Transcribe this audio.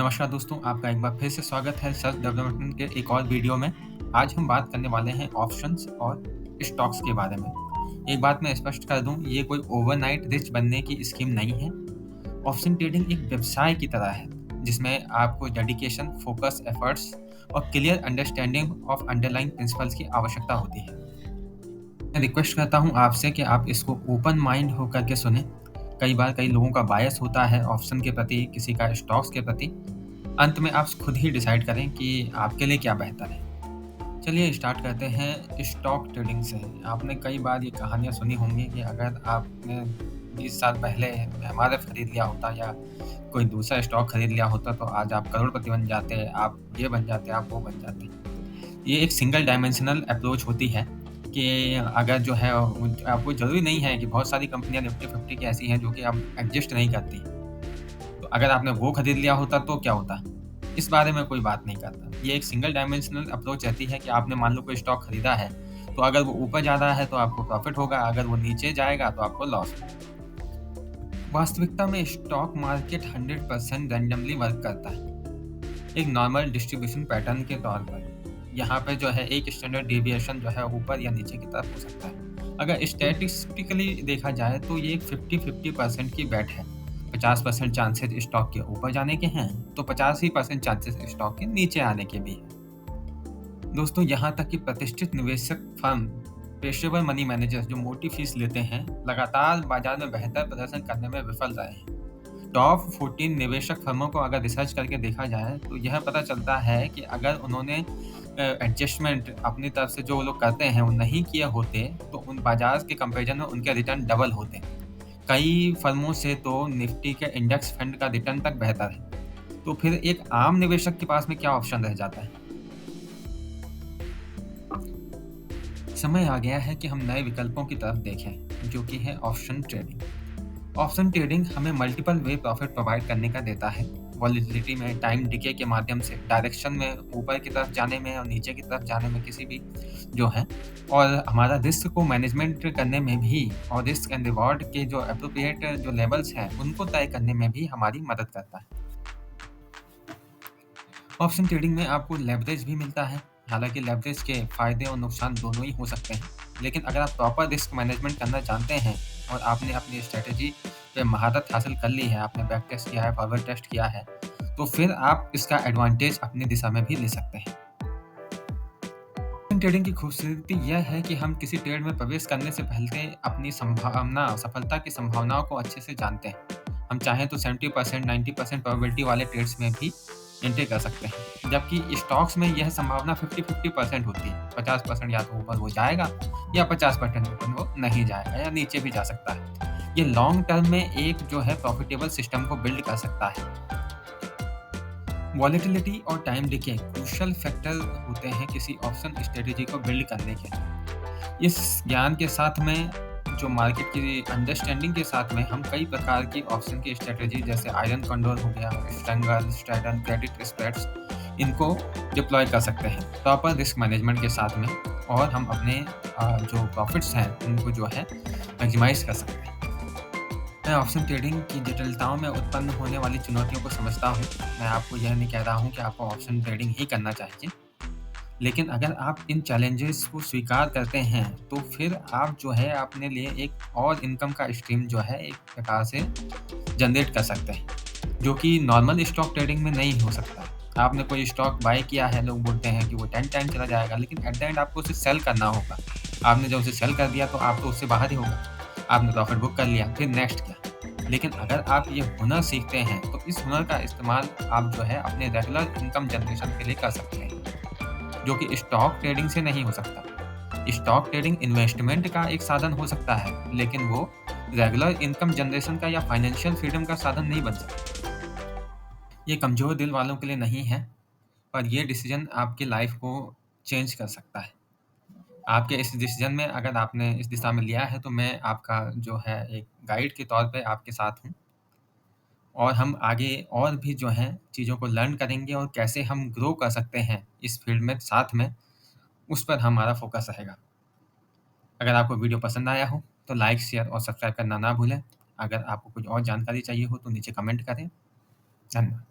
नमस्कार दोस्तों, आपका एक बार फिर से स्वागत है सेल्फ डेवलपमेंट के एक और वीडियो में। आज हम बात करने वाले हैं ऑप्शंस और स्टॉक्स के बारे में। एक बात मैं स्पष्ट कर दूं, ये कोई ओवरनाइट रिच बनने की स्कीम नहीं है। ऑप्शन ट्रेडिंग एक व्यवसाय की तरह है, जिसमें आपको डेडिकेशन, फोकस, एफर्ट्स और clear understanding of underlying principles की आवश्यकता होती है। मैं रिक्वेस्ट करता हूँ आपसे कि आप इसको ओपन माइंड होकर के सुने। कई बार कई लोगों का बायस होता है ऑप्शन के प्रति, किसी का स्टॉक्स के प्रति। अंत में आप खुद ही डिसाइड करें कि आपके लिए क्या बेहतर है। चलिए स्टार्ट करते हैं स्टॉक ट्रेडिंग से। आपने कई बार ये कहानियाँ सुनी होंगी कि अगर आपने 20 साल पहले एमआरएफ खरीद लिया होता या कोई दूसरा स्टॉक खरीद लिया होता तो आज आप करोड़पति बन जाते, आप ये बन जाते, आप वो बन जाते। ये एक सिंगल डायमेंशनल अप्रोच होती है कि अगर जो है आपको ज़रूरी नहीं है कि बहुत सारी कंपनियाँ निफ्टी 50 की ऐसी हैं जो कि अब एग्जिस्ट नहीं करती। तो अगर आपने वो खरीद लिया होता तो क्या होता? इस बारे में कोई बात नहीं करता। ये एक सिंगल डायमेंशनल अप्रोच रहती है कि आपने मान लो कोई स्टॉक खरीदा है, तो अगर वो ऊपर जा रहा है तो आपको प्रॉफ़िट होगा, अगर वो नीचे जाएगा तो आपको लॉस होगा। वास्तविकता में स्टॉक मार्केट 100% रैंडमली वर्क करता है, एक नॉर्मल डिस्ट्रीब्यूशन पैटर्न के तौर पर। यहाँ पे जो है एक स्टैंडर्ड डेविएशन जो है ऊपर या नीचे की तरफ हो सकता है। अगर स्टैटिस्टिकली देखा जाए तो ये एक 50-50% की बेट है। 50% चांसेस स्टॉक के ऊपर जाने के हैं, तो 50 ही परसेंट चांसेस स्टॉक के नीचे आने के भी हैं। दोस्तों, यहाँ तक कि प्रतिष्ठित निवेशक फर्म, पेशेवर मनी मैनेजर्स जो मोटी फीस लेते हैं, लगातार बाजार में बेहतर प्रदर्शन करने में विफल रहे हैं। टॉप 14 निवेशक फर्मों को अगर रिसर्च करके देखा जाए तो यह पता चलता है कि अगर उन्होंने एडजस्टमेंट अपनी तरफ से जो वो लोग करते हैं वो नहीं किए होते तो उन बाजार के कंपैरिजन में उनके रिटर्न डबल होते। कई फर्मों से तो निफ्टी के इंडेक्स फंड का रिटर्न तक बेहतर है। तो फिर एक आम निवेशक के पास में क्या ऑप्शन रह जाता है? समय आ गया है कि हम नए विकल्पों की तरफ देखें, जो कि है ऑप्शन ट्रेडिंग। ऑप्शन ट्रेडिंग हमें मल्टीपल वे प्रॉफिट प्रोवाइड करने का देता है। वॉलेटिलिटी में, टाइम डिके के माध्यम से, डायरेक्शन में, ऊपर की तरफ जाने में और नीचे की तरफ जाने में किसी भी जो है, और हमारा रिस्क को मैनेजमेंट करने में भी, और रिस्क एंड रिवॉर्ड के जो एप्रोप्रिएट जो लेवल्स हैं उनको तय करने में भी हमारी मदद करता है। ऑप्शन ट्रेडिंग में आपको लेवरेज भी मिलता है। हालांकि लेवरेज के फायदे और नुकसान दोनों ही हो सकते हैं, लेकिन अगर आप प्रॉपर रिस्क मैनेजमेंट करना जानते हैं और आपने अपनी स्ट्रेटेजी पे महारत हासिल कर ली है, आपने बैक टेस्ट किया है, फॉरवर्ड टेस्ट किया है, तो फिर आप इसका एडवांटेज अपनी दिशा में भी ले सकते हैं। ऑप्शन ट्रेडिंग की खूबसूरती यह है कि हम किसी ट्रेड में प्रवेश करने से पहले अपनी सफलता की संभावनाओं को अच्छे से जानते हैं। हम चाहें तो 70%, 90% प्रोबेबिलिटी वाले ट्रेड्स में भी एंट्री कर सकते हैं, जबकि स्टॉक्स में यह संभावना 50-50% होती है। 50% या तो ऊपर वो जाएगा या 50% ऊपर वो नहीं जाएगा या नीचे भी जा सकता है। ये लॉन्ग टर्म में एक जो है प्रॉफिटेबल सिस्टम को बिल्ड कर सकता है। वॉलेटिलिटी और टाइम डिके क्रूशियल फैक्टर होते हैं किसी ऑप्शन स्ट्रेटेजी को बिल्ड करने के। इस ज्ञान के साथ में, जो मार्केट की अंडरस्टैंडिंग के साथ में, हम कई प्रकार की ऑप्शन की स्ट्रेटेजी जैसे आयरन कंडोर हो गया, स्ट्रैंगल, स्ट्रैडन, क्रेडिट स्प्रेड्स, इनको डिप्लॉय कर सकते हैं प्रॉपर रिस्क मैनेजमेंट के साथ में, और हम अपने जो प्रॉफिट्स हैं उनको जो है मैक्सिमाइज कर सकते हैं। मैं ऑप्शन ट्रेडिंग की जटिलताओं में उत्पन्न होने वाली चुनौतियों को समझता हूँ। मैं आपको यह नहीं कह रहा हूँ कि आपको ऑप्शन ट्रेडिंग ही करना चाहिए, लेकिन अगर आप इन चैलेंजेस को स्वीकार करते हैं तो फिर आप जो है अपने लिए एक और इनकम का स्ट्रीम जो है एक प्रकार से जनरेट कर सकते हैं, जो कि नॉर्मल स्टॉक ट्रेडिंग में नहीं हो सकता। आपने कोई स्टॉक बाय किया है, लोग बोलते हैं कि वो 10 टाइम चला जाएगा, लेकिन एट द एंड आपको उसे सेल करना होगा। आपने जब उसे सेल कर दिया तो आप तो उससे बाहर ही होगा। आपने प्रॉफिट बुक कर लिया, फिर नेक्स्ट क्या? लेकिन अगर आप ये हुनर सीखते हैं तो इस हुनर का इस्तेमाल आप जो है अपने रेगुलर इनकम जनरेशन के लिए कर सकते हैं, जो कि स्टॉक ट्रेडिंग से नहीं हो सकता। स्टॉक ट्रेडिंग इन्वेस्टमेंट का एक साधन हो सकता है, लेकिन वो रेगुलर इनकम जनरेशन का या फाइनेंशियल फ्रीडम का साधन नहीं बन सकता। ये कमज़ोर दिल वालों के लिए नहीं है, पर ये डिसीजन आपकी लाइफ को चेंज कर सकता है। आपके इस डिसीजन में अगर आपने इस दिशा में लिया है तो मैं आपका जो है एक गाइड के तौर पे आपके साथ हूँ, और हम आगे और भी जो हैं चीज़ों को लर्न करेंगे और कैसे हम ग्रो कर सकते हैं इस फील्ड में साथ में, उस पर हमारा फोकस रहेगा। अगर आपको वीडियो पसंद आया हो तो लाइक, शेयर और सब्सक्राइब करना ना भूलें। अगर आपको कुछ और जानकारी चाहिए हो तो नीचे कमेंट करें। धन्यवाद।